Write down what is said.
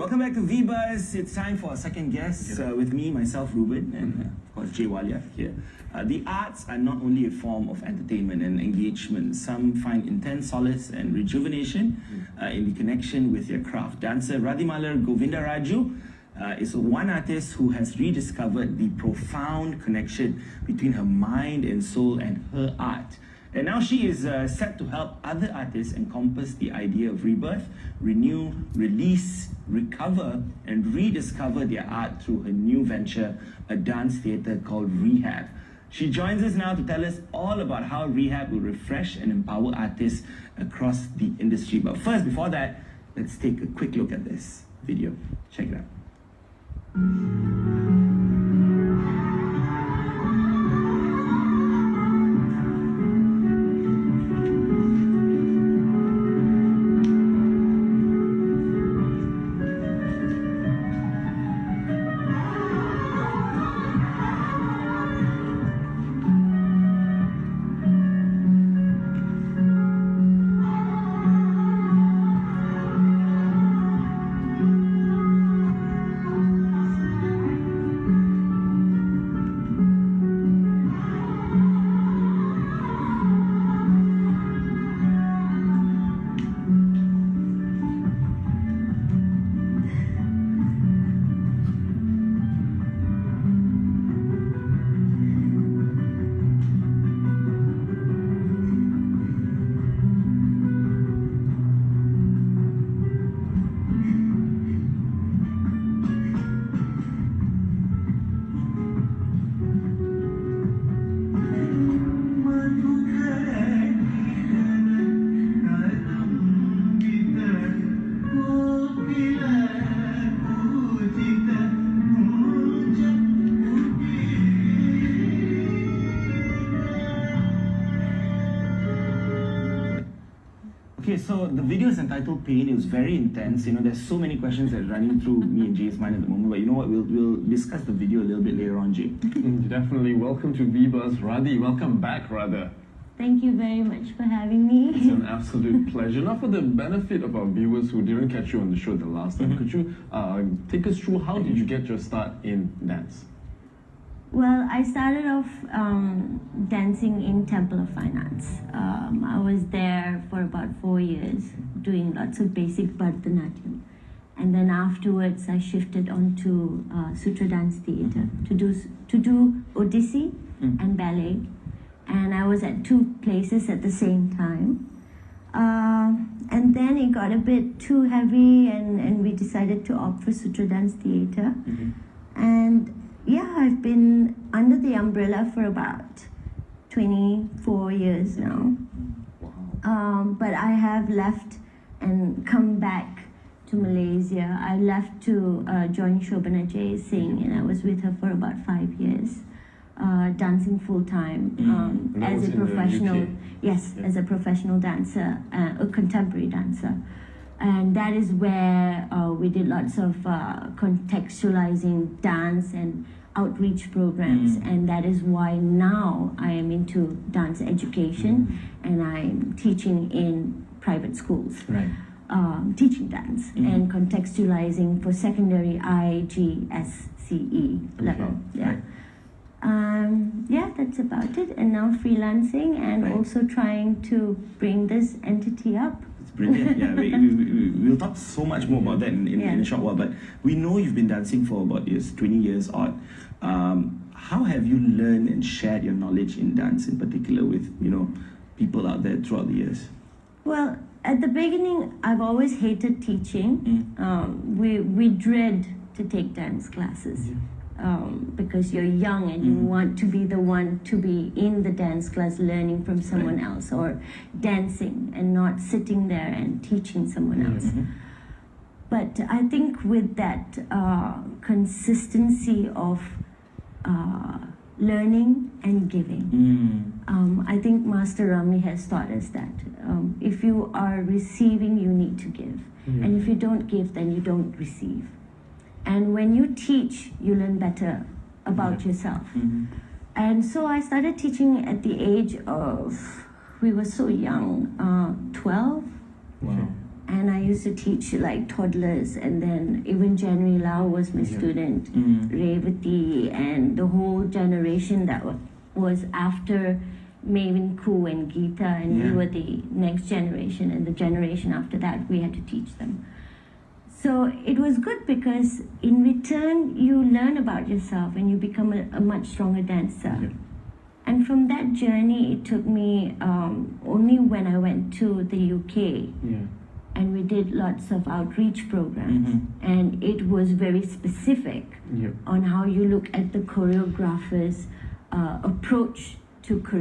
Welcome back to VBuzz. It's time for our second guest with me, myself, Ruben, and of course Jay Walia here. The arts are not only a form of entertainment and engagement. Some find intense solace and rejuvenation in the connection with their craft. Dancer Radhimalar Govindaraju is one artist who has rediscovered the profound connection between her mind and soul and her art. And now she is set to help other artists encompass the idea of rebirth, renew, release, recover, and rediscover their art through her new venture, a dance theatre called Rehab. She joins us now to tell us all about how Rehab will refresh and empower artists across the industry. But first, before that, let's take a quick look at this video. Check it out. Okay, so the video is entitled Pain. It was very intense. You know, there's so many questions that are running through me and Jay's mind at the moment. But you know what? We'll discuss the video a little bit later on, Jay. Definitely. Welcome to VBuzz. Radhi, welcome back, rather. Thank you very much for having me. It's an absolute pleasure. Now, for the benefit of our viewers who didn't catch you on the show the last time, could you take us through how did you get your start in dance? Well, I started off dancing in Temple of Fine Arts. I was there for about 4 years, doing lots of basic Bharatanatyam. And then afterwards, I shifted on to Sutra Dance Theatre to do Odissi and ballet. And I was at 2 places at the same time. And then it got a bit too heavy, and we decided to opt for Sutra Dance Theatre. And yeah, I've been under the umbrella for about 24 years now. Wow. But I have left and come back to Malaysia. I left to join Shobana Jeyasingh, and I was with her for about 5 years, dancing full time as a professional. Yes, as a professional dancer, a contemporary dancer. And that is where we did lots of contextualizing dance and outreach programs. And that is why now I am into dance education and I'm teaching in private schools. Right. Teaching dance and contextualizing for secondary IGSCE level. Yeah. Yeah, that's about it. And now freelancing and also trying to bring this entity up. Brilliant. Yeah, we'll talk so much more about that in a short while. But we know you've been dancing for about 20 years odd. How have you learned and shared your knowledge in dance, in particular, with people out there throughout the years? Well, at the beginning, I've always hated teaching. We dread to take dance classes. Because you're young and you want to be the one to be in the dance class learning from someone else, or dancing and not sitting there and teaching someone else. But I think with that consistency of learning and giving, I think Master Rami has taught us that if you are receiving, you need to give. And if you don't give, then you don't receive. And when you teach, you learn better about yourself. And so I started teaching at the age of, we were so young, 12. Wow. and I used to teach like toddlers, and then even January Lau was my student, Revati, and the whole generation that was after Mavin Koo and Geeta, and we were the next generation, and the generation after that we had to teach them. So it was good because in return you learn about yourself and you become a much stronger dancer. Yeah. And from that journey, it took me only when I went to the UK, and we did lots of outreach programs, and it was very specific on how you look at the choreographer's approach to choreography.